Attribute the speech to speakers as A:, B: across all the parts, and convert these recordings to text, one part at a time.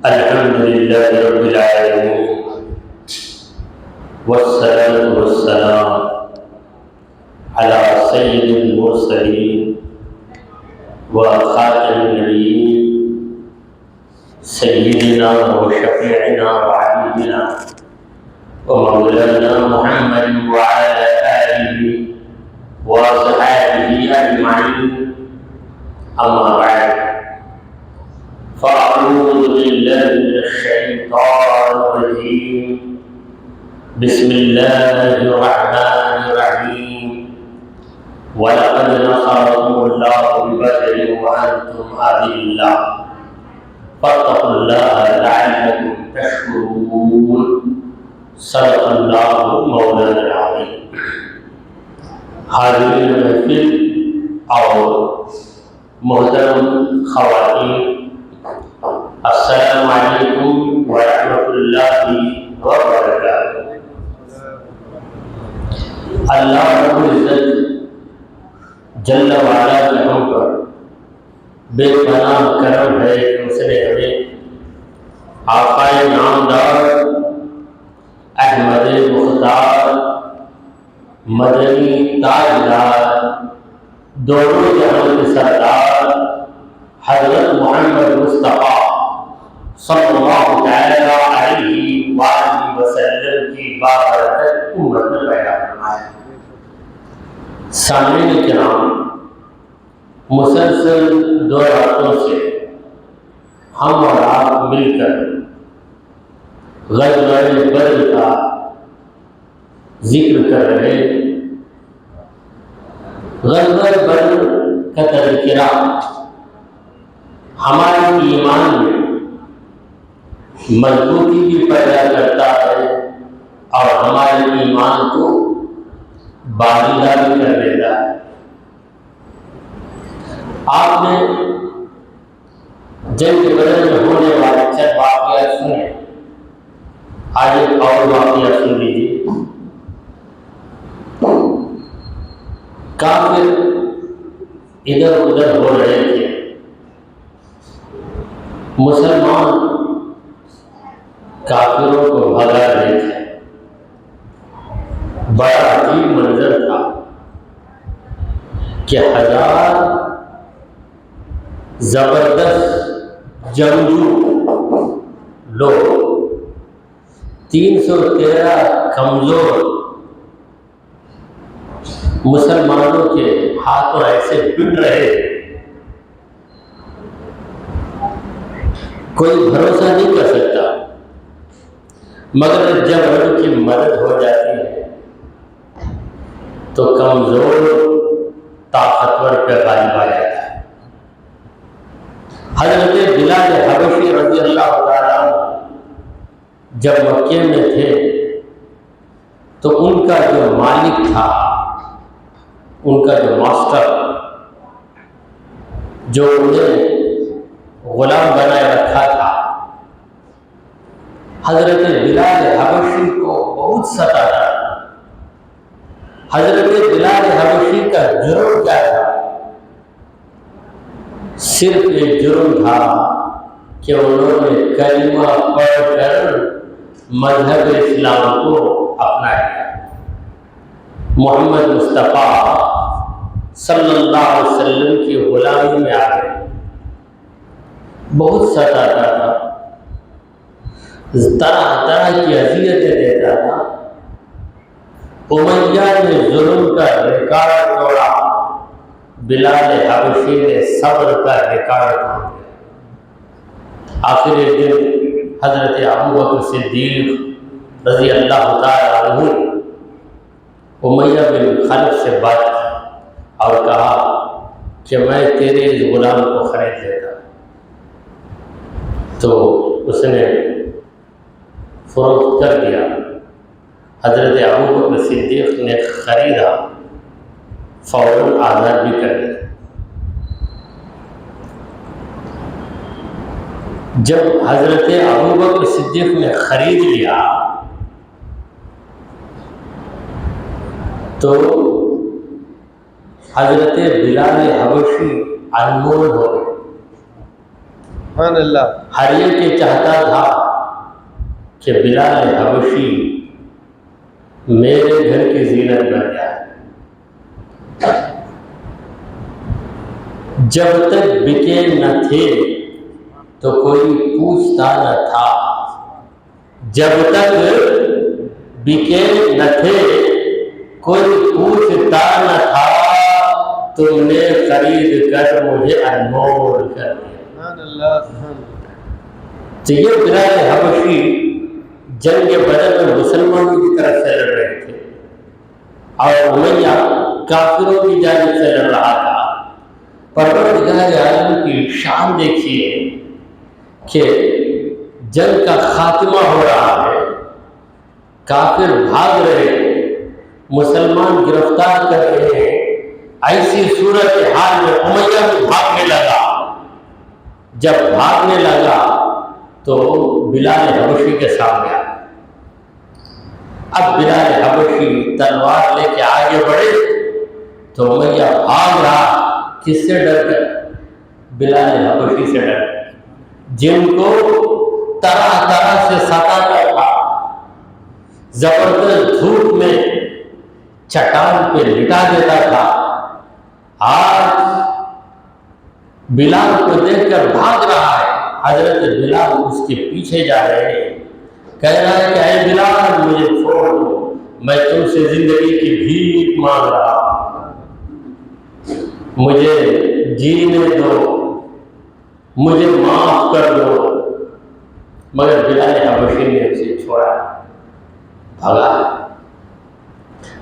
A: الحمد لله رب العالمين والصلاة والسلام على سيد المرسلين وخاتم النبيين سيدنا وشفيعنا وحبيبنا ومولانا محمد وعلى آله وصحبه أجمعين. أما بعد، فأعوذ بالله من الشيطان الرجيم. بسم الله الرحمن الرحيم. ولقد نصركم الله ببدر وأنتم أذلة فاتقوا الله لعلكم تشكرون. صدق الله مولانا العظيم. حاضرین محفل اور محترم خواتین، السلام علیکم ورحمۃ اللہ وبرکاتہ. اللہ رب العزت جل وعلا کے ہم پر بے پناہ کرم ہے کہ اس نے ہمیں آقائے نامدار احمد مختار مدنی تاجدار دونوں جہاں کے سردار حضرت محمد مصطفیٰ صلی اللہ علیہ وآلہ وسلم کی بابرکت امت میں پیدا فرمایا. سامعین کرام، مسلسل 2 راتوں سے ہم اور آپ مل کر غزوہ بدر کا ذکر کر رہے ہیں. غزوہ بدر کا تذکرہ ہمارے ایمان میں مضبوطی بھی پیدا کرتا ہے اور ہمارے ایمان کو باریدہ بھی کر دیتا ہے. آپ نے جنگ بدر میں ہونے والے چند واقعات سنے، آج ایک اور واقعہ سن لیجیے. کافر ادھر ادھر ہو رہے تھے، مسلمان کافروں کو بھگا رہے تھے. بڑا عجیب منظر تھا کہ 1000 زبردست جنگجو لوگ 313 کمزور مسلمانوں کے ہاتھوں ایسے بن رہے، کوئی بھروسہ نہیں کر سکتا. مگر جب ان کی مدد ہو جاتی ہے تو کمزور طاقتور پہ غالب آ جاتا ہے. حضرت بلال حبشی رضی اللہ تعالیٰ جب مکے میں تھے تو ان کا جو مالک تھا، ان کا جو ماسٹر، جو انہیں غلام بنائے رکھا تھا، حضرت بلال حبشی کو بہت ستاتا تھا. حضرت بلال حبشی کا جرم کیا تھا؟ صرف یہ جرم تھا کہ انہوں نے کلمہ پڑھ کر مذہب اسلام کو اپنایا. محمد مصطفیٰ صلی اللہ علیہ وسلم کی غلامی میں آ گئے. بہت ستاتا تھا، طرح طرح کی اذیتیں دیتا تھا. امیہ نے ظلم کا ریکارڈ توڑا، بلال حبشی نے صبر کا ریکارڈ توڑ دیا. آخر ایک دن حضرت ابوبکر صدیق رضی اللہ تعالیٰ عنہ امیہ بن خلف سے بات کی اور کہا کہ میں تیرے اس غلام کو خرید لیتا. تو اس نے فروخت کر دیا. حضرت ابوبکر صدیق نے خریدا، فوراً آزاد بھی کر دیا. جب حضرت ابوبکر صدیق نے خرید لیا تو حضرت بلال حبشی انمول ہو گئے.
B: سبحان اللہ.
A: ہر ایک یہ چاہتا تھا کہ بلال حبشی میرے گھر کی زینت بن جائے. جب تک بکے نہ تھے تو کوئی پوچھتا نہ تھا. جب تک بکے نہ تھے کوئی پوچھتا نہ تھا. تم نے خرید کر مجھے انمول کر دیا.
B: سبحان اللہ.
A: تو یہ بلال حبشی جنگ بدر میں مسلمانوں کی طرف سے لڑ رہے تھے اور امیہ کافروں کی جانب سے لڑ رہا تھا. پروردگار عالم کی شان دیکھیے کہ جنگ کا خاتمہ ہو رہا ہے، کافر بھاگ رہے ہیں، مسلمان گرفتار کر رہے ہیں. ایسی صورت حال میں امیہ بھی بھاگنے لگا. جب بھاگنے لگا تو بلال حبشی کے سامنے آیا. اب بلال حبشی تلوار لے کے آگے بڑھے تو امیہ بھاگ رہا. کس سے ڈر کر؟ بلال حبشی سے ڈر کر، جن کو طرح طرح سے ستاتا تھا، زبردست دھوپ میں چٹان پہ لٹا دیتا تھا. آج بلال کو دیکھ کر بھاگ رہا ہے. حضرت بلال اس کے پیچھے جا رہے ہیں. کہہ رہا ہے کہ اے بلال مجھے چھوڑ دو، میں تم سے زندگی کی بھیک مانگ رہا ہوں، مجھے جینے دو، مجھے معاف کر دو. مگر بلال حبشی نے اسے چھوڑا، بھاگا.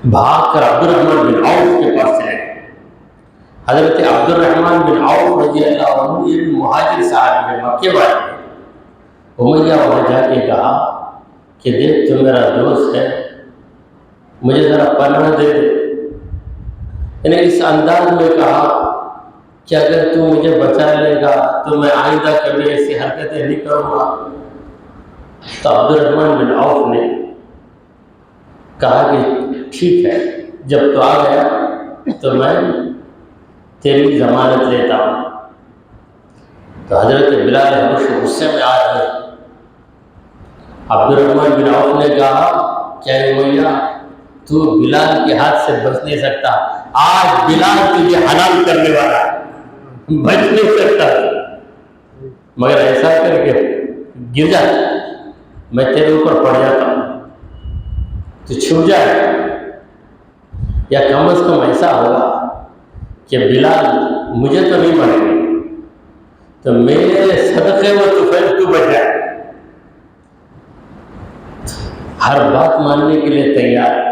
A: بھاگ کر عبد الرحمن بن عوف کے پاس چلے. حضرت عبد الرحمن بن عوف رضی اللہ عنہ یہ مہاجر صاحب ہیں، مکے والے. امیہ وہاں جا کے کہا کہ دیکھ تو میرا دوست ہے، مجھے ذرا پناہ دے دے. یعنی اس انداز میں کہا کہ اگر تو مجھے بچا لے گا تو میں آئندہ کبھی ایسی حرکتیں نہیں کروں گا. تو عبد الرحمن بن عوف نے کہا کہ ٹھیک ہے، جب تو آ گیا تو میں تیری ضمانت لیتا ہوں. تو حضرت بلال حبشی غصے میں آ رہے. عبد الرحمن بن عوف نے کہا کیا امیہ تو بلال کے ہاتھ سے بچ نہیں سکتا. آج بلال تجھے حلال کرنے والا ہے، بچ نہیں سکتا، مگر ایسا کر کے گر جا، میں تیرے اوپر پڑ جاتا ہوں، تو چھپ جائے. یا کم از کم ایسا ہوگا کہ بلال مجھے تو نہیں مارے گا تو میرے صدقے و طفیل تو بچ جائے. ہر بات ماننے کے لیے تیار.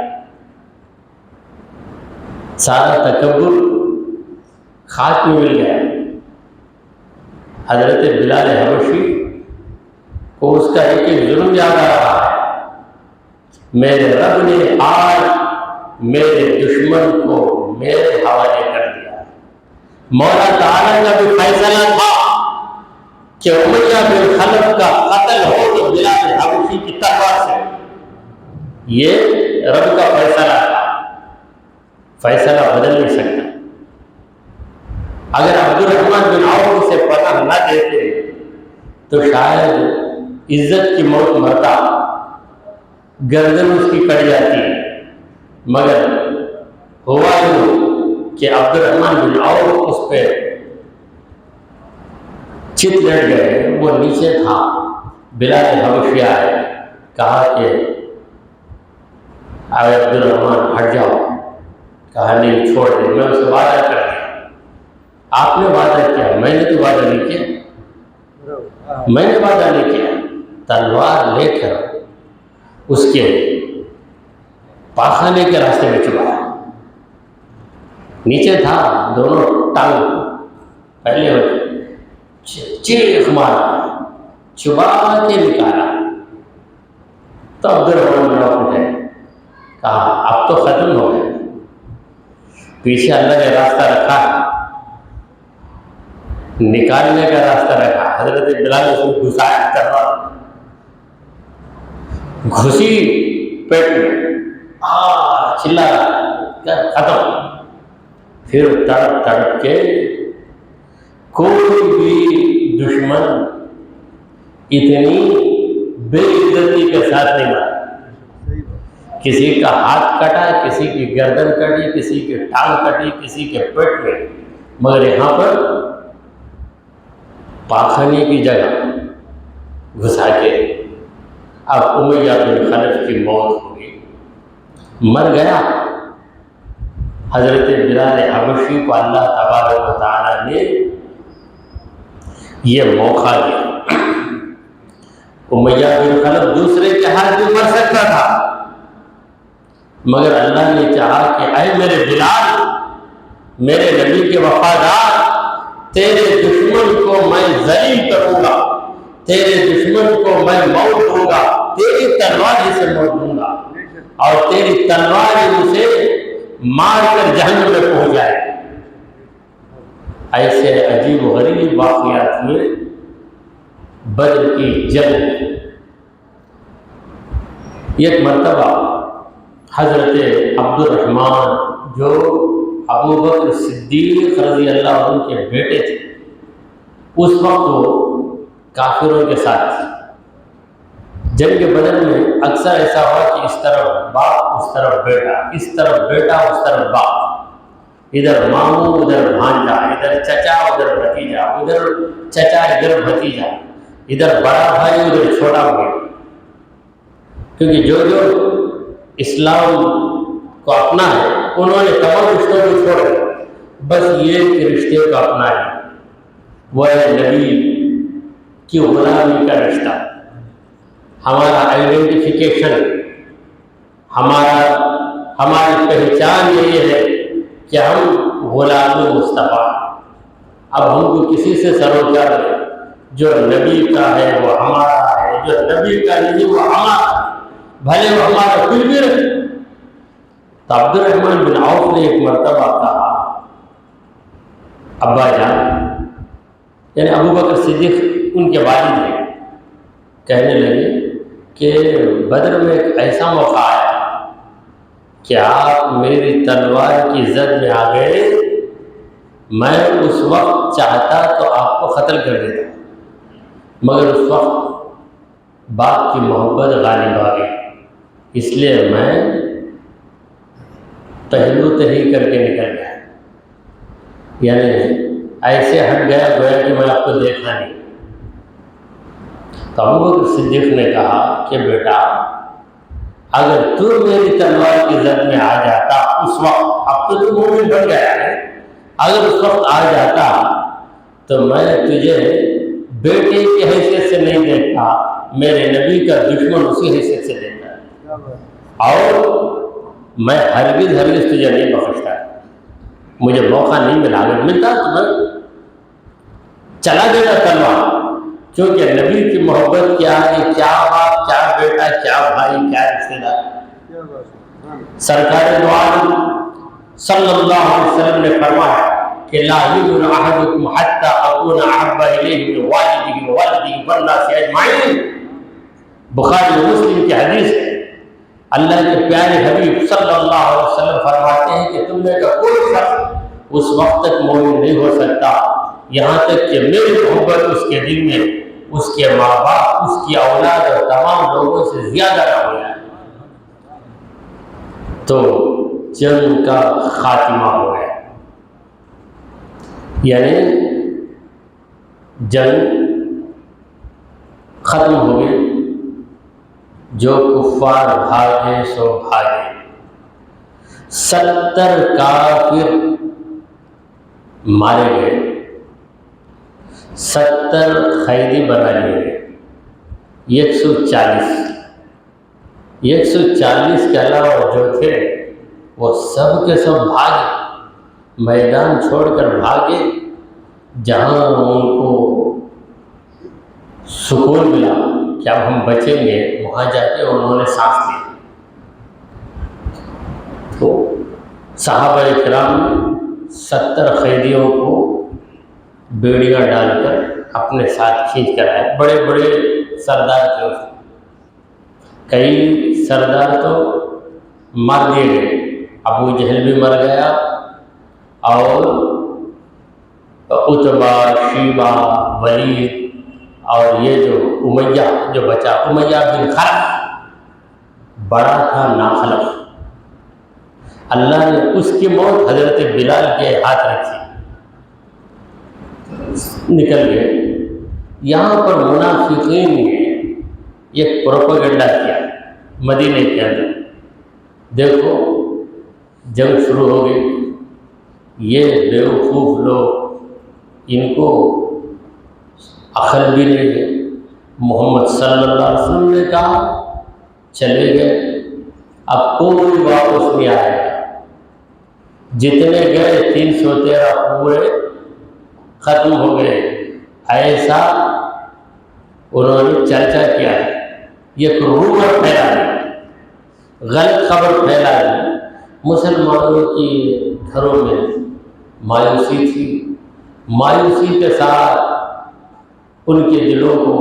A: سارا تکبر خاک میں مل گیا. حضرت بلال حبشی کو اس کا ایک ایک ظلم یاد آ رہا ہے. میرے رب نے آج میرے دشمن کو میرے حوالے کر دیا. مولا تعالیٰ کا بھی فیصلہ تھا کہ امیہ بن خلف کا قتل ہو تو بلال حبشی کی تلوار سے. یہ رب کا فیصلہ تھا، فیصلہ بدل نہیں سکتا. اگر عبد الرحمن بن عوف سے پناہ نہ دیتے تو شاید عزت کی موت مرتا، گردن اس کی کٹ جاتی. مگر ہوا یوں کہ عبد الرحمن بن عوف اس پہ چت لٹ گئے. وہ نیچے تھا. بلال حبشی آئے، کہا کہ اے عبد الرحمن ہٹ جاؤ. کہا نہیں چھوڑ دے، میں اسے وعدہ کر دیا. آپ نے وعدہ کیا، میں نے تو وعدہ نہیں کیا، میں نے وعدہ نہیں کیا. تلوار لے کر اس کے پاخانے کے راستے میں چبایا. نیچے تھا، دونوں ٹانگ پہلے چیخ مارا، چبا کے نکالا. تو عبد الرحمن بن عوف نے کہا اب تو ختم ہو گیا، پیچھے اللہ نے راستہ رکھا ہے، نکالنے کا راستہ رکھا. حضرت بلال اس میں گھسایا تلوار، گھسی پیٹ میں، چلا ختم. پھر تڑپ تڑپ کے کوئی بھی دشمن اتنی بے عزتی کے ساتھ نہیں مارا. کسی کا ہاتھ کٹا، کسی کی گردن کٹی، کسی کی ٹانگ کٹی، کسی کے پیٹ میں، مگر یہاں پر پاخانے کی جگہ گھسا کے اب امیہ بن خلف کی موت ہو گئی، مر گیا. حضرت بلال حبشی کو اللہ تبارک و تعالیٰ نے یہ موقع دیا. امیہ بن خلف دوسرے کے ہاتھ میں مر سکتا تھا، مگر اللہ نے چاہا کہ اے میرے بلال، میرے نبی کے وفادار، تیرے دشمن کو میں ذلیل کروں گا، تیرے دشمن کو میں موت دوں گا، تیری تلوار سے موت دوں گا، اور تیری تلوار اسے مار کر جہنم میں پہنچ جائے. ایسے عجیب و غریب واقعات ہوئے بدر کی جنگ. ایک مرتبہ حضرت عبد الرحمن جو ابو بکر صدیق رضی اللہ عنہ کے بیٹے تھے، اس وقت وہ کافروں کے ساتھ تھے. جنگ بدر میں اکثر ایسا ہوا کہ اس طرف باپ، اس طرف بیٹا، اس طرف بیٹا، اس طرف باپ، ادھر ماموں، ادھر بھانجا، ادھر چچا، ادھر بھتیجا، ادھر چچا، ادھر بھتیجا، ادھر بڑا بھائی، ادھر چھوٹا بھائی. کیونکہ جو اسلام کو اپنا ہے انہوں نے تمام رشتوں کو چھوڑ دیا، بس یہ رشتے کو اپنا ہے، وہ ہے نبی کی غلامی کا رشتہ. ہمارا آئیڈینٹیفیکیشن، ہماری پہچان یہ ہے کہ ہم غلام مصطفیٰ. اب ہم کو کسی سے سروکار ہے، جو نبی کا ہے وہ ہمارا ہے، جو نبی کا نہیں وہ ہمارا، بھلے وہ ہمارا پھر بھی رہے. تو عبد الرحمن بن عوف نے ایک مرتبہ کہا، ابا جان، یعنی ابو بکر صدیق ان کے والد ہیں، کہنے لگے کہ بدر میں ایک ایسا موقع آیا کہ آپ میری تلوار کی زد میں آ گئے. میں اس وقت چاہتا تو آپ کو قتل کر دیتا، مگر اس وقت باپ کی محبت غالب آ گئی، اس لیے میں پہلو تہی کر کے نکل گیا. یعنی ایسے ہٹ گیا گویا کہ میں آپ کو دیکھا نہیں. تو ابو بکر صدیق نے کہا کہ بیٹا، اگر تو میری تلوار کی زد میں آ جاتا اس وقت، اب تو تو مومن بن گیا ہے، اگر اس وقت آ جاتا تو میں تجھے بیٹے کی حیثیت سے نہیں دیکھتا، میرے نبی کا دشمن اسی حیثیت سے دیکھتا، اور میں ہرگز تجھے نہیں بخشتا. مجھے موقع نہیں ملا، اگر ملتا تو میں چلا دیتا تلوار، کیونکہ نبی کی محبت کیا ہے، کیا باپ، کیا بیٹا، کیا بھائی، کیا رشتے دار. سرکار دو عالم صلی اللہ علیہ وسلم نے فرمایا کہ لا یؤمن احدکم حتی اکون احب الیہ من والدہ وولدہ والناس اجمعین. بخاری و مسلم کی حدیث ہے. اللہ کے پیارے حبیب صلی اللہ علیہ وسلم فرماتے ہیں کہ تم میں کا کوئی شخص اس وقت تک مومن نہیں ہو سکتا یہاں تک کہ میری محبت اس کے دل میں، اس کے ماں باپ، اس کی اولاد اور تمام لوگوں سے زیادہ نہ ہو جائے. تو جنگ کا خاتمہ ہو گیا، یعنی جنگ ختم ہو گئی. جو کفار بھاگے سو بھاگے، 70 کافر مارے گئے، 70 قیدی بنا لیے گئے. 140 کے علاوہ جو تھے وہ سب کے سب بھاگے، میدان چھوڑ کر بھاگے. جہاں ان کو سکون ملا کہ اب ہم بچیں گے، وہاں جا کے انہوں نے سانس لی. تو صحابہ کرام 70 قیدیوں کو بیڑیاں ڈال کر اپنے ساتھ کھینچ کر آئے. بڑے بڑے سردار تھے، کئی سردار تو مار دیے گئے. ابو جہل بھی مر گیا، اور عتبہ، شیبہ، ولید اور یہ جو امیہ جو بچا، امیہ بن خلف بڑا تھا ناخلف، اللہ نے اس کی موت حضرت بلال کے ہاتھ رکھی، نکل گئے۔ یہاں پر منافقین نے ایک پروپیگنڈا کیا مدینے کے اندر، دیکھو جنگ شروع ہو گئی، یہ بیوقوف لوگ، ان کو عقل بھی نہیں ہے۔ محمد صلی اللہ علیہ وسلم نے کہا چلے گئے، اب کوئی واپس نہیں آئے گا، جتنے گئے 313 پورے ختم ہو گئے۔ ایسا انہوں نے چرچا کیا، یہ رومر پھیلا دی، غلط خبر پھیلا دی، مسلمانوں کی گھروں میں مایوسی تھی، مایوسی کے ساتھ ان کے دلوں کو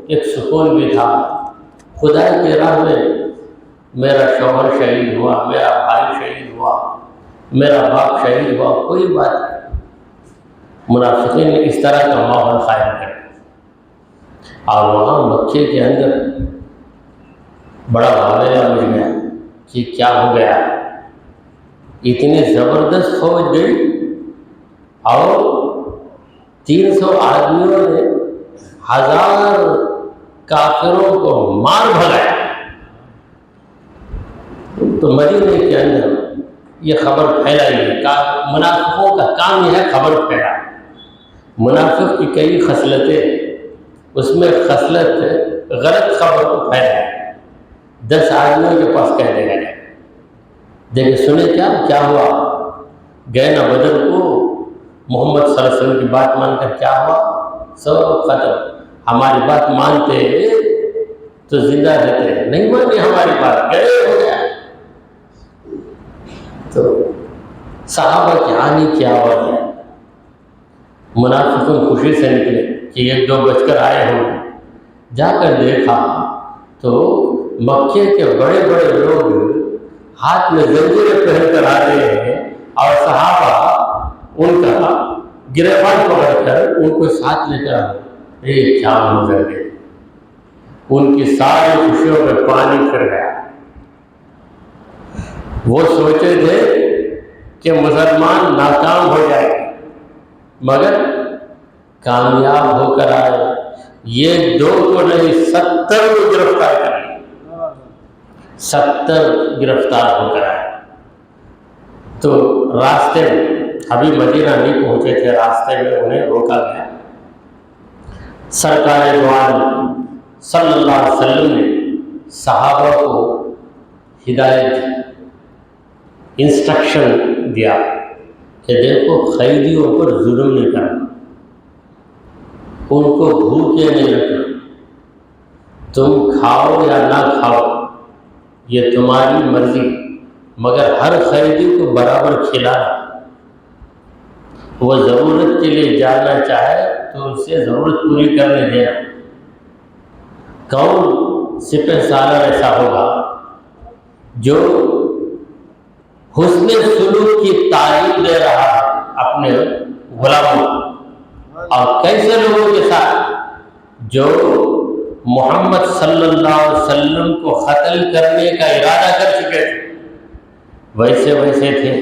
A: ایک سکون بھی تھا، خدا کی راہ میں میرا شوہر شہید ہوا، میرا بھائی شہید ہوا، میرا باپ شہید ہوا، کوئی بات نہیں۔ منافقین نے اس طرح کا ماحول قائم کیا، اور وہاں مکے کے اندر بڑا واقعہ مل گیا کہ کیا ہو گیا، اتنی زبردست فوج گئی اور 300 آدمیوں نے 1000 کافروں کو مار بھگایا۔ تو مدینے کے اندر یہ خبر پھیلائی ہے، منافقوں کا کام یہ ہے خبر پھیلا۔ منافق کی کئی خصلتیں، اس میں خصلت غلط خبر کو پھیلا، 10 آدمیوں کے پاس کہہ دے گا، دیکھیں سنیں کیا ہوا، گئے نا بدر کو، محمد صلی اللہ علیہ وسلم کی بات مان کر کیا ہوا، سب ختم، ہماری بات مانتے تو زندہ رہتے، نہیں مانی ہماری بات، گئے ہو گیا۔ تو صحابہ کی آنے کی آواز ہے، منافقوں خوشی سے نکلے کہ 1-2 بچ کر آئے ہوں، جا کر دیکھا تو مکے کے بڑے بڑے لوگ ہاتھ میں زنجیریں پہن کر آ رہے ہیں، اور صحابہ ان کا گریبان پکڑ کر ان کو ساتھ لے کر کیا منظر ہے، ان کی ساری خوشیوں میں پانی پھر گیا۔ وہ سوچے تھے کہ مسلمان ناکام ہو جائے گے، مگر کامیاب ہو کر آئے، یہ 2 کو نہیں 70 کو گرفتار کر لیا، 70 گرفتار ہو کر آئے۔ تو راستے میں ابھی مدینہ نہیں پہنچے تھے، راستے میں انہیں روکا گیا، سرکار دو عالم صلی اللہ علیہ وسلم نے صحابہ کو ہدایت، انسٹرکشن دیا کہ دیکھو قیدیوں پر ظلم نہیں کرنا، ان کو بھوکے نہیں رکھنا، تم کھاؤ یا نہ کھاؤ یہ تمہاری مرضی، مگر ہر قیدی کو برابر کھلانا، وہ ضرورت کے لیے جانا چاہے تو اسے ضرورت پوری کرنے دینا۔ کون سپہ سالار ایسا ہوگا جو حسن سلوک کی تعلیم دے رہا ہے اپنے غلاموں، اور کیسے لوگوں کے ساتھ جو محمد صلی اللہ علیہ وسلم کو قتل کرنے کا ارادہ کر چکے تھے، ویسے تھے،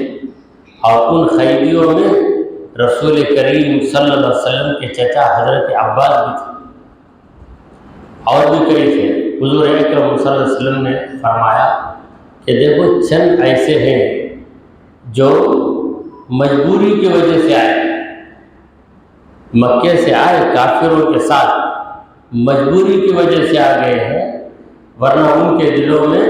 A: اور ان قیدیوں میں رسول کریم صلی اللہ علیہ وسلم کے چچا حضرت عباس بھی تھے، اور بھی کئی تھے۔ حضور اکرم صلی اللہ علیہ وسلم نے فرمایا کہ دیکھو چند ایسے ہیں جو مجبوری کی وجہ سے آئے، مکے سے آئے کافروں کے ساتھ، مجبوری کی وجہ سے آ گئے ہیں، ورنہ ان کے دلوں میں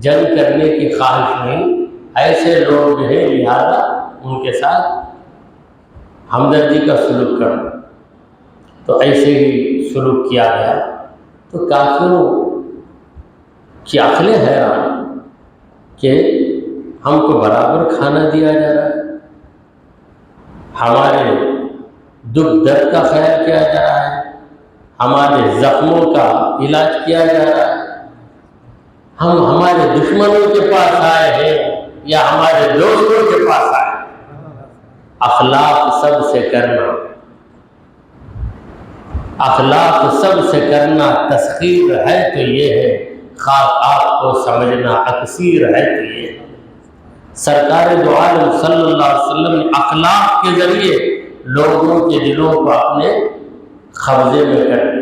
A: جنگ کرنے کی خواہش نہیں، ایسے لوگ جو ہیں لہذا ان کے ساتھ ہمدردی کا سلوک کرنا۔ تو ایسے ہی سلوک کیا گیا، تو کافروں کی عقلیں حیران کہ ہم کو برابر کھانا دیا جا رہا ہے، ہمارے دکھ درد کا خیال کیا جا رہا ہے، ہمارے زخموں کا علاج کیا جا رہا ہے، ہم ہمارے دشمنوں کے پاس آئے ہیں یا ہمارے دوستوں کے پاس آئے ہیں، اخلاق سب سے کرنا، اخلاق سب سے کرنا تسخیر ہے تو یہ ہے، خاک آپ کو سمجھنا اکثیر ہے تو یہ ہے۔ سرکار دو عالم صلی اللہ علیہ وسلم نے اخلاق کے ذریعے لوگوں کے دلوں کو اپنے قبضے میں کر لیا۔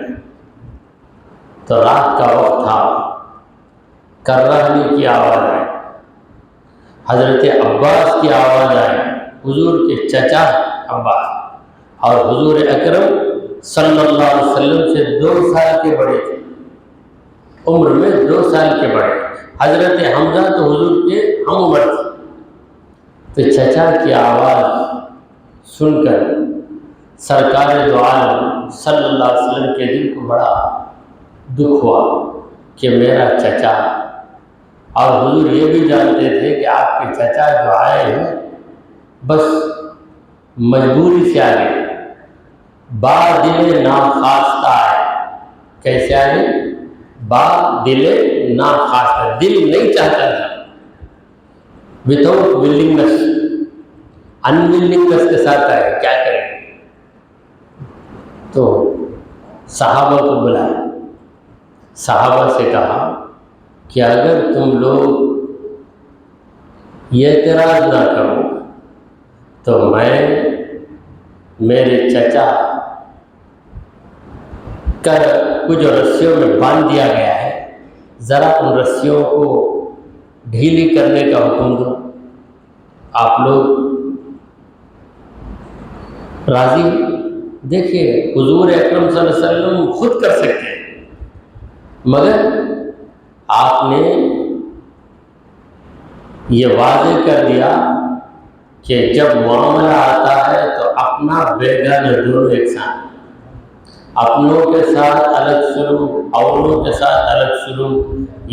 A: تو رات کا وقت تھا، کرہنی کی آواز آئی، حضرت عباس کی آواز آئی، حضور کے چچا عباس، اور حضور اکرم صلی اللہ علیہ وسلم سے 2 سال کے بڑے تھے، عمر میں 2 سال کے بڑے۔ حضرت حمزہ تو حضور کے ہم عمر تھے، تو چچا کی آواز سن کر سرکار دو عالم صلی اللہ علیہ وسلم کے دل کو بڑا دکھ ہوا کہ میرا چچا، اور حضور یہ بھی جانتے تھے کہ آپ کے چچا جو آئے ہیں بس مجبوری سے آگے، با دل ناخواستہ ہے۔ کیسے آئے؟ با دل ناخواستہ، دل نہیں چاہتا تھا، وداؤٹ ولنگنس، انولنگنس کے ساتھ آئے، کیا کریں؟ تو صحابہ کو بلایا، صحابہ سے کہا کہ اگر تم لوگ یہ اعتراض نہ کرو تو میں میرے چچا کا کچھ رسیوں میں باندھ دیا گیا ہے، ذرا ان رسیوں کو ڈھیلی کرنے کا حکم دو، آپ لوگ راضی؟ دیکھیے حضور اکرم صلی اللہ علیہ وسلم خود کر سکتے ہیں، مگر آپ نے یہ واضح کر دیا کہ جب معاملہ آتا ہے تو اپنا بیگانہ دونوں ایک ساتھ، اپنوں کے ساتھ الگ سلوک، اوروں کے ساتھ الگ سلوک،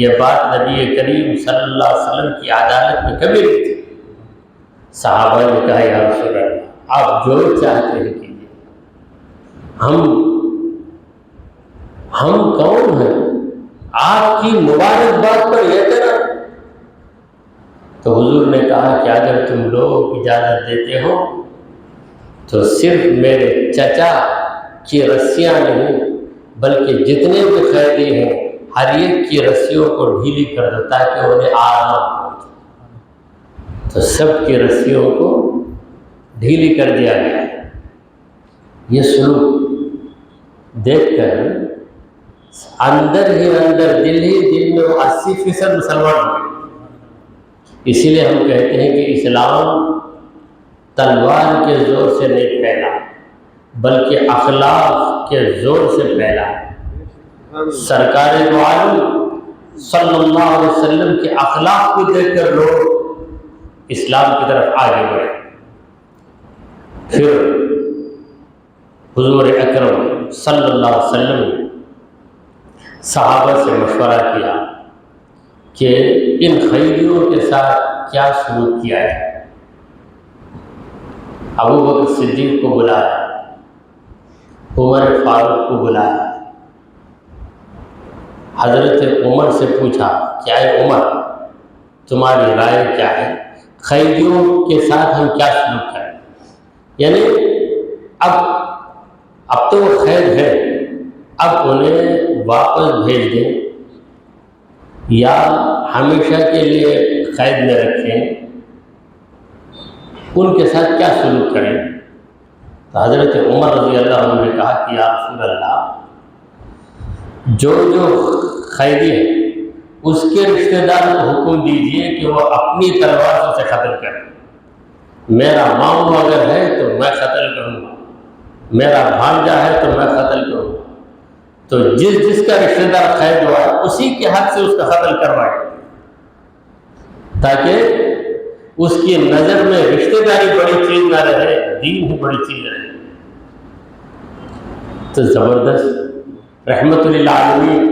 A: یہ بات نبی کریم صلی اللہ علیہ وسلم کی عدالت میں کبھی نہیں تھی۔ صحابہ نے کہا یا رسول اللہ آپ جو چاہتے ہیں کیجیے، ہم کون ہیں آپ کی مبارکباد پر یہ کرنا؟ تو حضور نے کہا کہ اگر تم لوگ اجازت دیتے ہو تو صرف میرے چچا کی رسیاں نہیں بلکہ جتنے بھی قیدی ہیں ہر ایک کی رسیوں کو ڈھیلی کر دو تاکہ انہیں آرام پہنچے۔ تو سب کی رسیوں کو ڈھیلی کر دیا گیا۔ یہ سلوک دیکھ کر اندر ہی اندر دل میں 80% مسلمان ہوئے۔ اسی لیے ہم کہتے ہیں کہ اسلام تلوار کے زور سے نہیں پھیلا بلکہ اخلاق کے زور سے پھیلا۔ سرکار دو عالم صلی اللہ علیہ وسلم کے اخلاق کو دیکھ کر لوگ اسلام کی طرف آگے بڑھے۔ پھر حضور اکرم صلی اللہ علیہ وسلم نے صحابہ سے مشورہ کیا کہ ان قیدیوں کے ساتھ کیا سلوک کیا ہے۔ ابو بکر صدیق کو بلایا، عمر فاروق کو بلایا، حضرت عمر سے پوچھا کیا ہے عمر تمہاری رائے کیا ہے، قیدیوں کے ساتھ ہم کیا سلوک کریں؟ یعنی اب تو وہ قید ہے، اب انہیں واپس بھیج دیں یا ہمیشہ کے لیے قید میں رکھیں، ان کے ساتھ کیا سلوک کریں؟ تو حضرت عمر رضی اللہ عنہ نے کہا کہ یا رسول اللہ جو قیدی ہے اس کے رشتہ دار کو حکم دیجئے کہ وہ اپنی تلوار سے قتل کرے، میرا ماموں اگر ہے تو میں قتل کروں گا، میرا بھانجا ہے تو میں قتل کروں گا، تو جس کا رشتہ دار قید ہوا ہے اسی کے حق سے اس کا قتل کروائے تاکہ اس کی نظر میں رشتہ داری بڑی چیز نہ رہے، دین ہی بڑی چیز رہے۔ تو زبردست رحمت للعالمین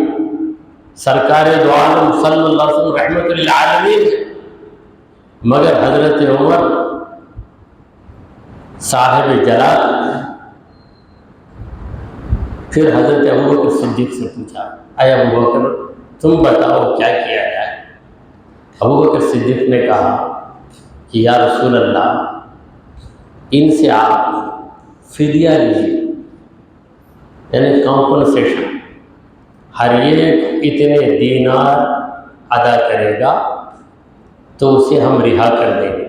A: سرکار دو عالم صلی اللہ علیہ وسلم رحمت للعالمین، مگر حضرت عمر صاحب جلال۔ پھر حضرت ابوبکر صدیق سے پوچھا اے ابوبکر تم بتاؤ کیا کیا جائے؟ ابوبکر صدیق نے کہا کہ یا رسول اللہ ان سے آپ فدیہ لیجیے، یعنی کمپنسیشن، ہر ایک اتنے دینار ادا کرے گا تو اسے ہم رہا کر دیں گے۔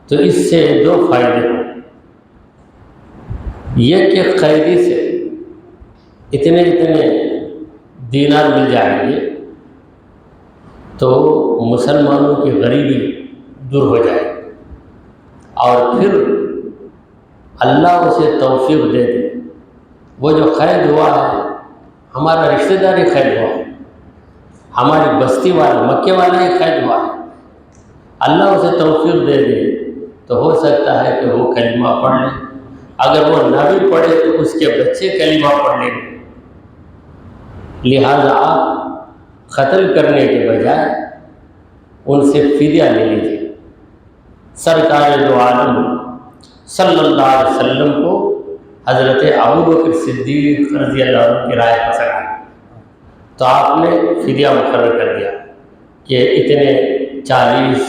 A: تو اس سے دو فائدے ہیں، یہ کہ قیدی سے اتنے دینار مل جائیں گے تو مسلمانوں کی غریبی دور ہو جائے گی، اور پھر اللہ اسے توفیق دے دے، وہ جو قید ہوا ہے ہمارا رشتہ دار ہی قید ہوا ہے، ہماری بستی والا مکے والا ہی قید ہوا ہے، اللہ اسے توفیق دے دے تو ہو سکتا ہے کہ وہ کلمہ پڑھ لے، اگر وہ نہ بھی پڑھے تو اس کے بچے کلمہ پڑھ لیں گے۔ لہٰذا آپ قتل کرنے کے بجائے ان سے فدیہ لے لیجیے۔ سرکار دو عالم صلی اللہ علیہ وسلم کو حضرت ابوبکر صدیق رضی اللہ عنہ کی رائے پسند آئی تو آپ نے فدیہ مقرر کر دیا کہ اتنے 40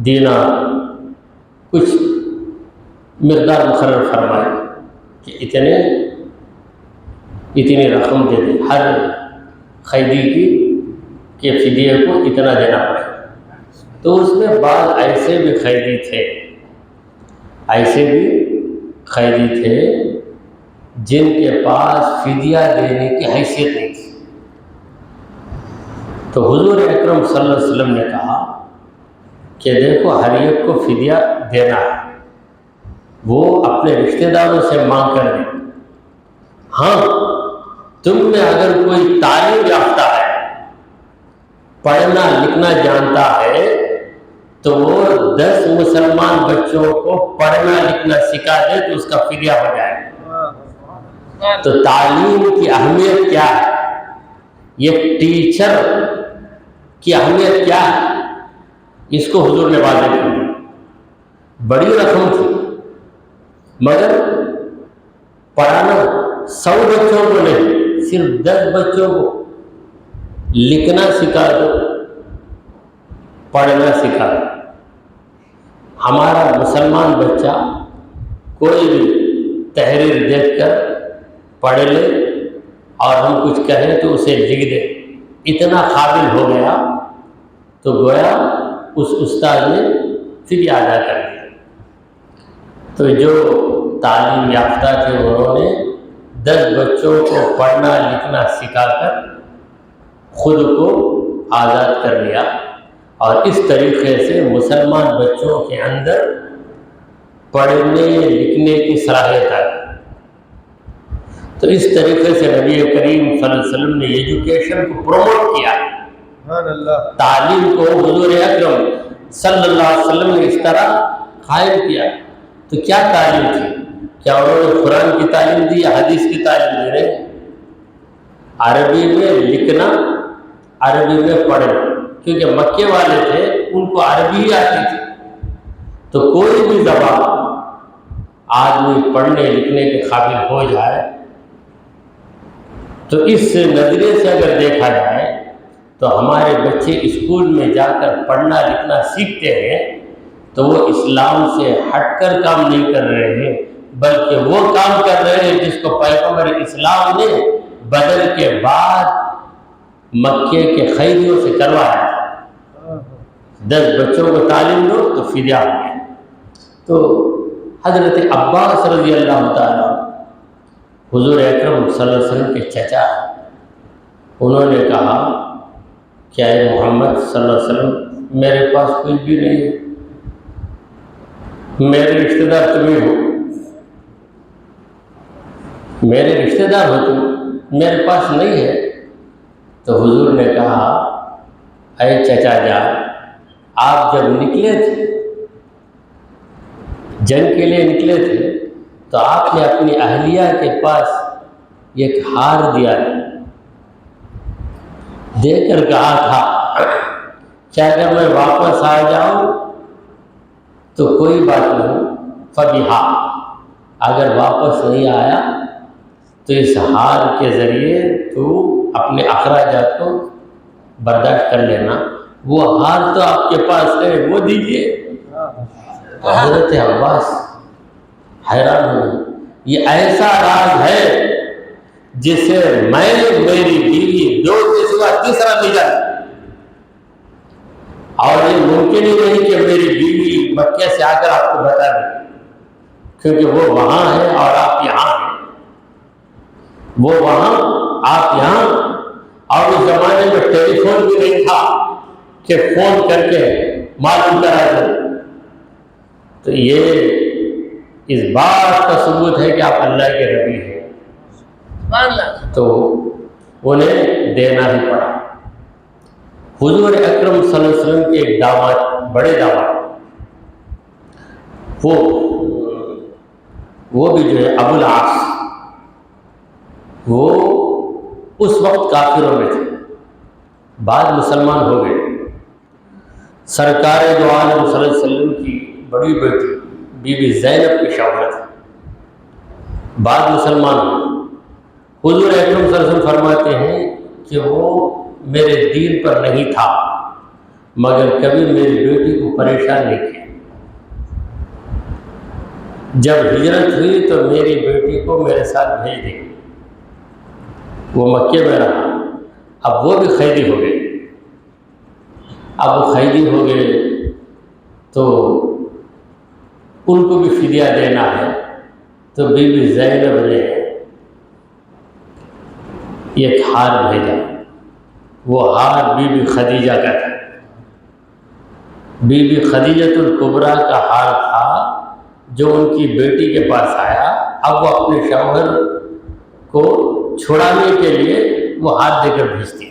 A: دینار کچھ مقدار مقرر فرمائے کہ اتنی رقم دے دیں، ہر قیدی کی کہ فدیے کو اتنا دینا پڑے۔ تو اس میں بعض ایسے بھی قیدی تھے جن کے پاس فدیہ دینے کی حیثیت نہیں تھی، تو حضور اکرم صلی اللہ علیہ وسلم نے کہا کہ دیکھو ہر ایک کو فدیہ دینا ہے، وہ اپنے رشتہ داروں سے مانگ کر دیں، ہاں تم میں اگر کوئی تعلیم یافتہ ہے، پڑھنا لکھنا جانتا ہے تو وہ 10 مسلمان بچوں کو پڑھنا لکھنا سکھا دے تو اس کا فدیہ ہو جائے گا۔ تو تعلیم کی اہمیت کیا ہے، یہ ٹیچر کی اہمیت کیا ہے، اس کو حضور نے واضح کیا۔ بڑی رقم تھی مگر پڑھانا 100 بچوں کو نہیں، صرف 10 بچوں کو لکھنا سکھا دو، پڑھنا سکھا دو۔ ہمارا مسلمان بچہ کوئی بھی تحریر دیکھ کر پڑھ لے اور ہم کچھ کہیں تو اسے لکھ دے، اتنا قابل ہو گیا تو گویا اس استاد نے فدیہ ادا کر دیا۔ تو جو تعلیم یافتہ تھے انہوں نے 10 بچوں کو پڑھنا لکھنا سکھا کر خود کو آزاد کر لیا، اور اس طریقے سے مسلمان بچوں کے اندر پڑھنے لکھنے کی صلاحیت آئی۔ تو اس طریقے سے نبی کریم صلی اللہ علیہ وسلم نے ایجوکیشن کو پروموٹ کیا، تعلیم کو حضور اکرم صلی اللہ علیہ وسلم نے اس طرح قائم کیا۔ تو کیا تعلیم تھی؟ کیا انہوں نے قرآن کی تعلیم دی یا حدیث کی تعلیم دے رہے ہیں؟ عربی میں لکھنا، عربی میں پڑھنا، کیونکہ مکے والے تھے ان کو عربی ہی آتی تھی، تو کوئی بھی زبان آدمی پڑھنے لکھنے کے قابل ہو جائے تو اس نظریے سے اگر دیکھا جائے تو ہمارے بچے اسکول میں جا کر پڑھنا لکھنا سیکھتے ہیں تو وہ اسلام سے ہٹ کر کام نہیں کر رہے ہیں، بلکہ وہ کام کر رہے ہیں جس کو پیغمبر اسلام نے بدر کے بعد مکے کے قیدیوں سے کروایا۔ 10 بچوں کو تعلیم دو تو فدیہ ہو گیا۔ تو حضرت عباس رضی اللہ تعالیٰ حضور اکرم صلی اللہ علیہ وسلم کے چچا، انہوں نے کہا کہ اے محمد صلی اللہ علیہ وسلم، میرے پاس کچھ بھی نہیں ہے، میرے رشتہ دار تمہیں ہو، میرے رشتہ دار ہو تم، میرے پاس نہیں ہے۔ تو حضور نے کہا اے چچا جان، آپ جب نکلے تھے، جنگ کے لیے نکلے تھے، تو آپ نے اپنی اہلیہ کے پاس ایک ہار دیا دے کر کہا تھا کہ اگر میں واپس آ جاؤں تو کوئی بات نہیں، فبہا، اگر واپس نہیں آیا تو اس ہار کے ذریعے تو اپنے اخراجات کو برداشت کر لینا، وہ ہار تو آپ کے پاس ہے وہ دیجیے۔ تو حضرت عباس حیران ہوئے، یہ ایسا راز ہے جسے میں، میری بیوی، دو کے سوا تیسرا نہیں جانتا، اور یہ ممکن ہی نہیں کہ میری بیوی مکے سے آ کر آپ کو بتا دے، کیونکہ وہ وہاں ہے اور آپ یہاں ہیں، وہ وہاں آپ یہاں، اور اس زمانے میں ٹیلی فون بھی نہیں تھا کہ فون کر کے معلوم کرا دیں۔ تو یہ اس بات کا ثبوت ہے کہ آپ اللہ کے نبی ہیں، تو انہیں دینا ہی پڑا۔ حضور اکرم صلی اللہ علیہ وسلم کے ایک داماد، بڑے داماد، وہ بھی جو ہے ابو العاص، وہ اس وقت کافروں میں تھے، بعد مسلمان ہو گئے۔ سرکار دو عالم صلی اللہ علیہ وسلم کی بڑی بیٹی بی بی زینب کی شوہر تھے، بعد مسلمان ہوئے۔ حضور اکرم صلی اللہ علیہ وسلم فرماتے ہیں کہ وہ میرے دین پر نہیں تھا، مگر کبھی میری بیٹی کو پریشان نہیں کیا۔ جب ہجرت ہوئی تو میری بیٹی کو میرے ساتھ بھیج دی، وہ مکے میں رہا۔ اب وہ بھی قیدی ہو گئے، تو ان کو بھی فدیہ دینا ہے، تو بی بی زینب نے ایک ہار بھیجا، وہ ہار بی بی خدیجہ کا تھا، بی بی خدیجۃ الکبریٰ کا ہار تھا جو ان کی بیٹی کے پاس آیا۔ اب وہ اپنے شوہر کو چھڑانے کے لیے وہ ہار دے کر بھیجتی۔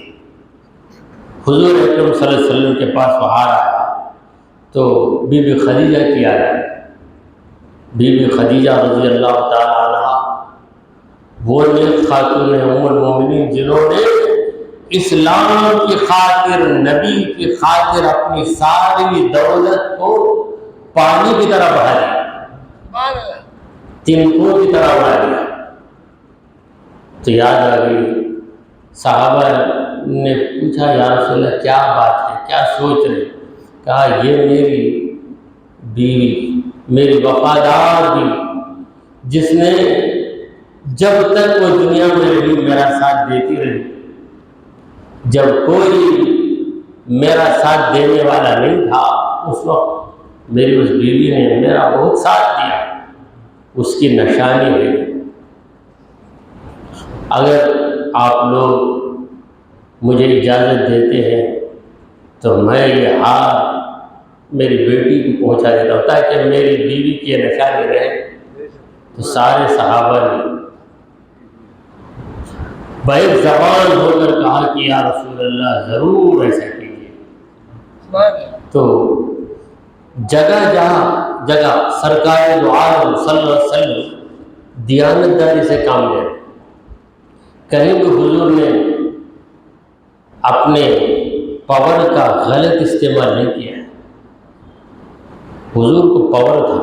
A: حضور اکرم صلی اللہ علیہ وسلم کے پاس وہ ہار آیا تو بی بی خدیجہ کی یاد آئی۔ بی بی خدیجہ رضی اللہ تعالی عنہ وہ نیک خاتون ام المومنین جنہوں نے اسلام کی خاطر، نبی کی خاطر اپنی ساری دولت کو پانی کی طرح بہا دیا، تنکوں کی طرح بہا دیا۔ تو یاد آ گئی، صحابہ نے پوچھا یا رسول اللہ کیا بات ہے، کیا سوچ رہے؟ کہا یہ میری بیوی، میری وفادار بیوی، جس نے جب تک وہ دنیا میں رہی میرا ساتھ دیتی رہی، جب کوئی میرا ساتھ دینے والا نہیں تھا اس وقت میری اس بیوی نے میرا بہت ساتھ دیا، اس کی نشانی ہے۔ اگر آپ لوگ مجھے اجازت دیتے ہیں تو میں یہ ہار میری بیٹی کو پہنچا دیتا ہوں تاکہ میری بیوی کی نشانی رہے۔ تو سارے صحابہ نے بیک زبان ہو کر کہا کہ یا رسول اللہ ضرور ایسا کیجیے۔ تو جگہ جگہ سرکار دو عالم صلی اللہ علیہ وسلم دیانتداری سے کام لے رہے، کہیں بھی حضور نے اپنے پاور کا غلط استعمال نہیں کیا۔ حضور کو پاور تھا،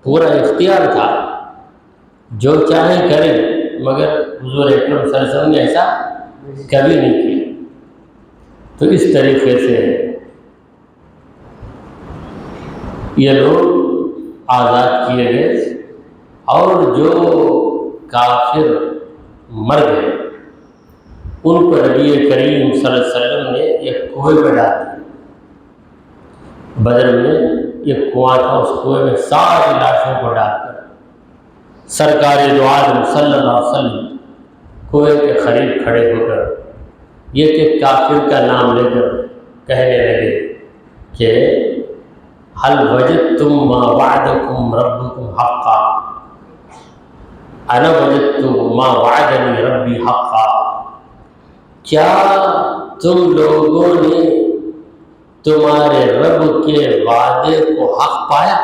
A: پورا اختیار تھا، جو چاہیں کریں، مگر حضور اکرم صلی اللہ علیہ وسلم نے ایسا کبھی نہیں کیا۔ تو اس طریقے سے یہ لوگ آزاد کیے گئے، اور جو کافر مر گئے ان کو نبی کریم صلی اللہ علیہ وسلم نے ایک کنویں میں ڈال دیا۔ بدر میں ایک کنواں تھا، اس کنویں میں ساری لاشوں کو ڈال کر سرکار دو عالم صلی اللہ علیہ وسلم کنویں کے قریب کھڑے ہو کر ایک کافر کا نام لے کر کہنے لگے کہ هل وجدتم ما وعدكم ربكم حقا، انا وجدت ما وعدني ربي حقا، کیا تم لوگوں نے تمہارے رب کے وعدے کو حق پایا؟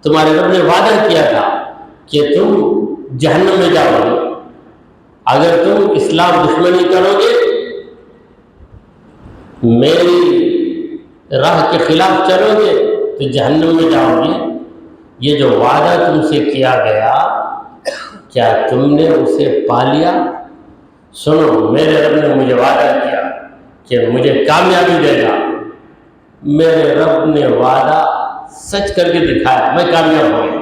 A: تمہارے رب نے وعدہ کیا تھا کہ تم جہنم میں جاؤ گے، اگر تم اسلام دشمنی کرو گے، میری راہ کے خلاف چلو گے تو جہنم میں جاؤ گے۔ یہ جو وعدہ تم سے کیا گیا کیا تم نے اسے پا لیا؟ سنو، میرے رب نے مجھے وعدہ کیا کہ مجھے کامیابی دے گا، میرے رب نے وعدہ سچ کر کے دکھایا، میں کامیاب ہو گیا۔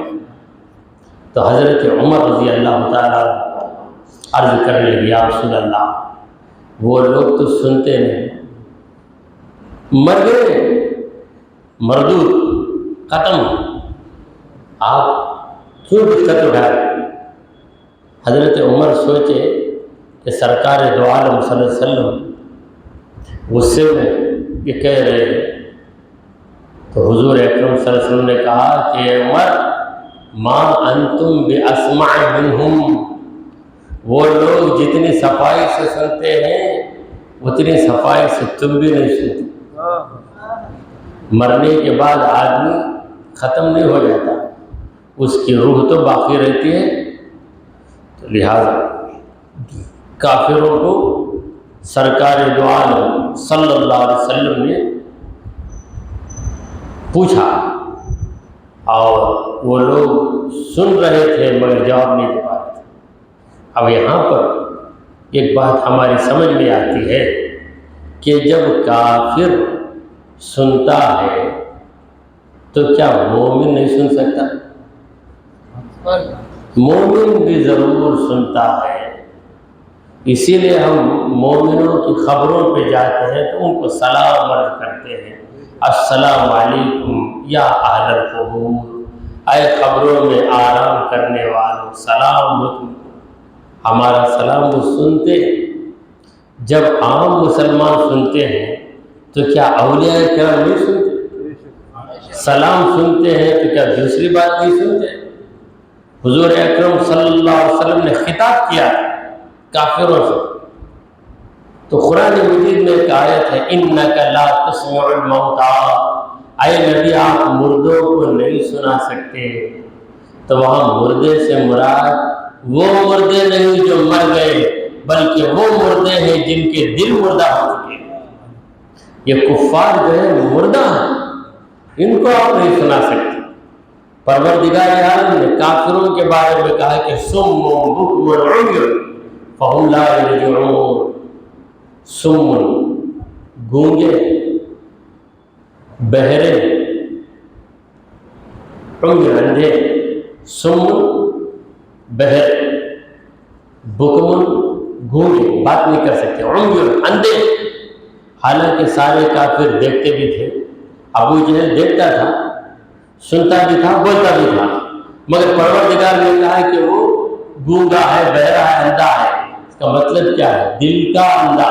A: تو حضرت عمر رضی اللہ تعالیٰ عرض کرنے لگے، یا رسول اللہ، وہ لوگ تو سنتے نہیں، مر گئے، مردود، ختم، آپ کیوں دقت اٹھائے؟ حضرت عمر سوچے کہ سرکار دو عالم صلی اللہ علیہ وسلم غصے میں یہ کہہ رہے ہیں، تو حضور اکرم صلی اللہ علیہ وسلم نے کہا کہ اے عمر، ما انتم باسمع منہم، وہ لوگ جتنی صفائی سے سنتے ہیں اتنی صفائی سے تم بھی نہیں سنتے۔ مرنے کے بعد آدمی ختم نہیں ہو جاتا، اس کی روح تو باقی رہتی ہے۔ تو لہذا کافروں کو سرکار دو عالم صلی اللہ علیہ وسلم نے پوچھا اور وہ لوگ سن رہے تھے مگر جواب نہیں دے پا رہے تھے۔ اب یہاں پر ایک بات ہماری سمجھ میں آتی ہے کہ جب کافر سنتا ہے تو کیا مومن نہیں سن سکتا؟ مومن بھی ضرور سنتا ہے، اسی لیے ہم مومنوں کی خبروں پہ جاتے ہیں تو ان کو سلام عرض کرتے ہیں، السلام علیکم یا اہل القبور، اے قبروں میں آرام کرنے والوں، سلام ہو تم کو۔ ہمارا سلام وہ سنتے ہیں۔ جب عام مسلمان سنتے ہیں تو کیا اولیاء کرام نہیں سنتے؟ سلام سنتے ہیں تو کیا دوسری بات نہیں سنتے؟ حضور اکرم صلی اللہ علیہ وسلم نے خطاب کیا کافروں سے، تو قرآن مجید میں ایک آیت ہے، اِنَّكَ لَا تُسْمِعُ الْمَوْتَىٰ، اے نبی آپ مردوں کو نہیں سنا سکتے۔ تو وہاں مردے سے مراد وہ مردے نہیں جو مر گئے، بلکہ وہ مردے ہیں جن کے دل مردہ ہو چکے ہیں۔ یہ کفار جو ہے مردہ ہیں، ان کو آپ نہیں سنا سکتے۔ پروردگار عالم نے کافروں کے بارے میں کہا کہ صم بکم عمی فہم لا یرجعون، صم گونگے، بہرے، عمی اندھے، صم بہر، بکم گونگے، بات نہیں کر سکتے، عمی اندھے۔ حالانکہ سارے کافر دیکھتے بھی تھے، ابو جہل دیکھتا تھا، سنتا بھی تھا، بولتا بھی تھا، مگر پروردگار نے کہا کہ وہ گونگا ہے، بہرا ہے، اندھا ہے۔ اس کا مطلب کیا ہے؟ دل کا اندھا،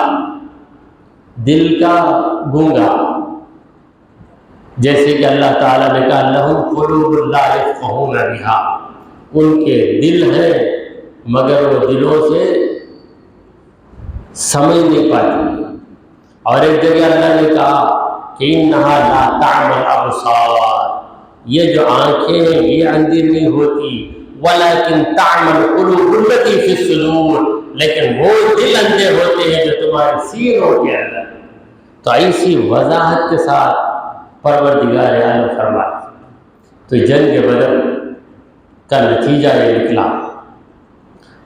A: دل کا گونگا۔ جیسے کہ اللہ تعالیٰ نے کہا لَهُمْ قُلُوبٌ لَا يَفْقَهُونَ بِهَا، ان کے دل ہیں مگر وہ دلوں سے سمجھ نہیں پاتی۔ اور ایک جگہ اللہ نے کہا کہ اِنَّهَا لَا تَعْمَى الْأَبْصَارُ، یہ جو آنکھیں ہیں یہ اندھی نہیں ہوتی، وَلَكِنْ تَعْمَى الْقُلُوبُ الَّتِي فِي الصُّدُورِ، لیکن وہ دل اندھے ہوتے ہیں جو تمہارے سینوں کے اندر۔ تو ایسی وضاحت کے ساتھ پروردگار عالم فرمایا۔ تو جنگ بدر کا نتیجہ یہ نکلا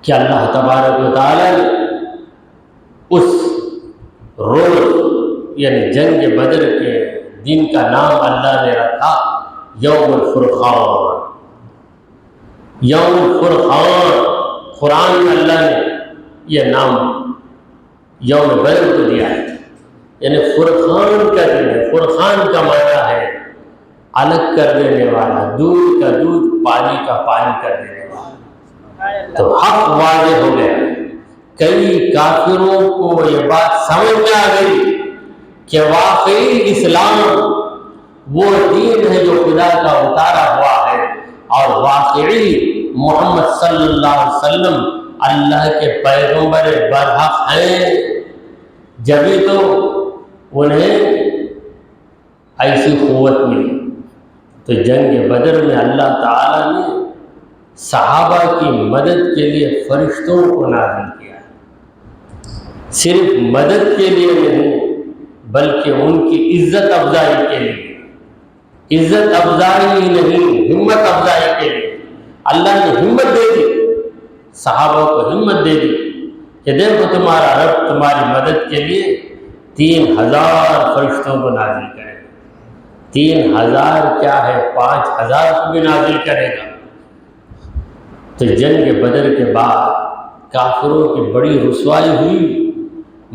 A: کہ اللہ تبارک و تعالیٰ نے اس روز یعنی جنگ بدر کے دن کا نام اللہ نے رکھا یوم الفرقان۔ یوم الفرقان، قرآن میں اللہ نے یہ نام یوم بدر کو دیا ہے، یعنی فرقان کا دن ہے۔ فرقان کا معنی ہے الگ کر دینے والا، دودھ کا دودھ، پانی کا پانی کر دینے والا۔ تو حق واضح ہو گیا۔ کئی کافروں کو یہ بات سمجھ میں آ گئی کہ واقعی اسلام وہ دین ہے جو خدا کا اتارا ہوا ہے، اور واقعی محمد صلی اللہ علیہ وسلم اللہ کے پیغمبر برحق ہیں، جبھی تو انہیں ایسی قوت ملی۔ تو جنگ بدر میں اللہ تعالیٰ نے صحابہ کی مدد کے لیے فرشتوں کو نازل کیا، صرف مدد کے لیے نہیں بلکہ ان کی عزت افزائی کے لیے، عزت افزائی ہی نہیں، ہمت افزائی کے لیے اللہ نے ہمت دے دی، صحابہ کو ہمت دے دی کہ دیکھو تمہارا رب تمہاری مدد کے لیے 3000 فرشتوں کو نازل کرے۔ 3000 کیا ہے 5000 کو بھی نازل کرے گا۔ تو جنگ بدر کے بعد کافروں کی بڑی رسوائی ہوئی،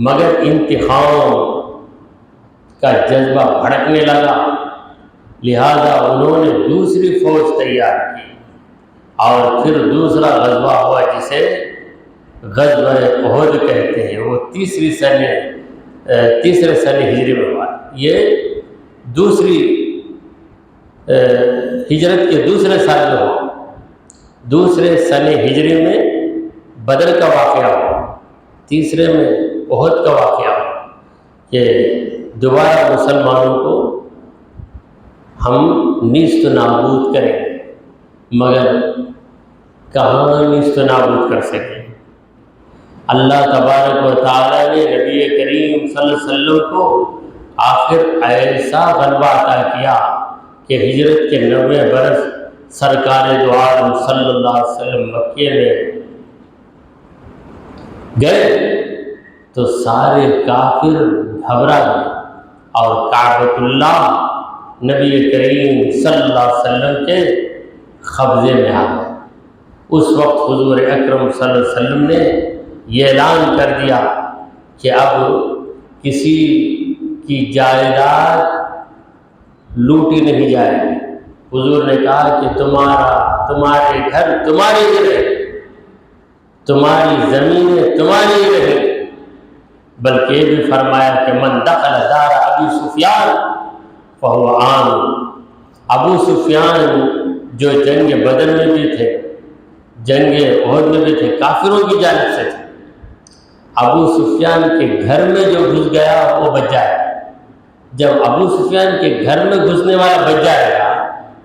A: مگر انتقام کا جذبہ بھڑکنے لگا، لہذا انہوں نے دوسری فوج تیار کی اور پھر دوسرا غزوہ ہوا جسے غزوہ احد کہتے ہیں۔ وہ تیسرے سن ہجری میں ہوا۔ یہ دوسری ہجرت کے دوسرے سال میں ہوا، دوسرے سن ہجری میں بدر کا واقعہ ہوا، تیسرے میں احد کا واقعہ ہوا کہ دوبارہ مسلمانوں کو ہم نیست و نابود کریں گے، مگر کہاں نیست و نابود کر سکیں؟ اللہ تبارک و تعالیٰ نے نبی کریم صلی اللہ علیہ وسلم کو آخر ایسا غلبہ عطا کیا کہ ہجرت کے 90 برس سرکار دو عالم صلی اللہ علیہ وسلم مکے میں گئے تو سارے کافر گھبرا گئے اور کعبۃ اللہ نبی کریم صلی اللہ علیہ وسلم کے قبضے میں آ گئے۔ اس وقت حضور اکرم صلی اللہ علیہ وسلم نے یہ اعلان کر دیا کہ اب کسی کی جائیداد لوٹی نہیں جائے گی۔ حضور نے کہا کہ تمہارے گھر تمہاری رہے، تمہاری زمینیں تمہاری رہے، بلکہ یہ بھی فرمایا کہ من دخل دار ابی سفیان فہو آمن۔ ابو سفیان جو جنگ بدر میں بھی تھے، جنگ احد میں بھی تھے، کافروں کی جانب سے تھے، ابو سفیان کے گھر میں جو گھس گیا وہ بچ جائے گا۔ جب ابو سفیان کے گھر میں گھسنے والا بچ جائے گا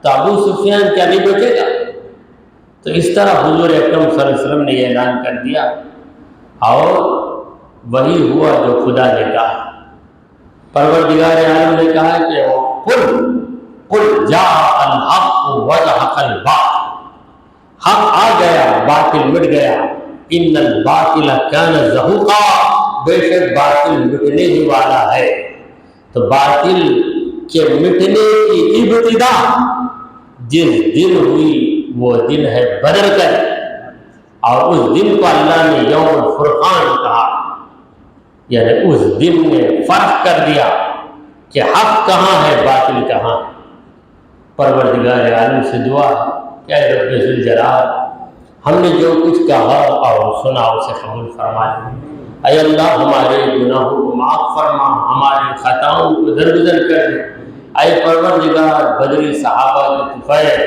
A: تو ابو سفیان کیا نہیں بچے گا؟ تو اس طرح حضور اکرم صلی اللہ علیہ وسلم نے یہ اعلان کر دیا اور وہی ہوا جو خدا نے کہا۔ پروردگار عالم نے کہا کہ قل جاء الحق وزهق الباطل، حق آ گیا باطل مٹ گیا، ان الباطل کان زہوقا، بے شک باطل مٹنے ہی والا ہے۔ تو باطل کے مٹنے کی ابتدا جس دن ہوئی وہ دن ہے بدر کا، اور اس دن کو اللہ نے یوم الفرقان کہا، یعنی اس دن نے فرق کر دیا کہ حق کہاں ہے باطل کہاں ہے۔ پروردگار عالم سے دعا ہے کہ اے رب ذوالجلال، ہم نے جو کچھ کہا اور سنا اسے قبول فرما لے۔ اے اللہ ہمارے گناہوں کو معاف فرما، ہمارے خطاؤں کو درگزر کر دے۔ اے پروردگار بدری صحابہ کے طفیل،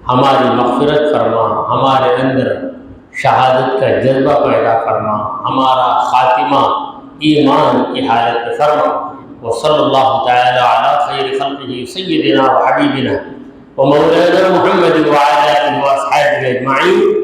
A: ہماری مغفرت فرما، ہمارے اندر شہادت کا جذبہ پیدا فرما، ہمارا خاتمہ ایمان کی حالت میں فرما۔ وصلی اللہ تعالی علی خیر خلقہ سیدنا و حبیبنا و مولانا محمد وعلی آلہ و اصحابہ اجمعین۔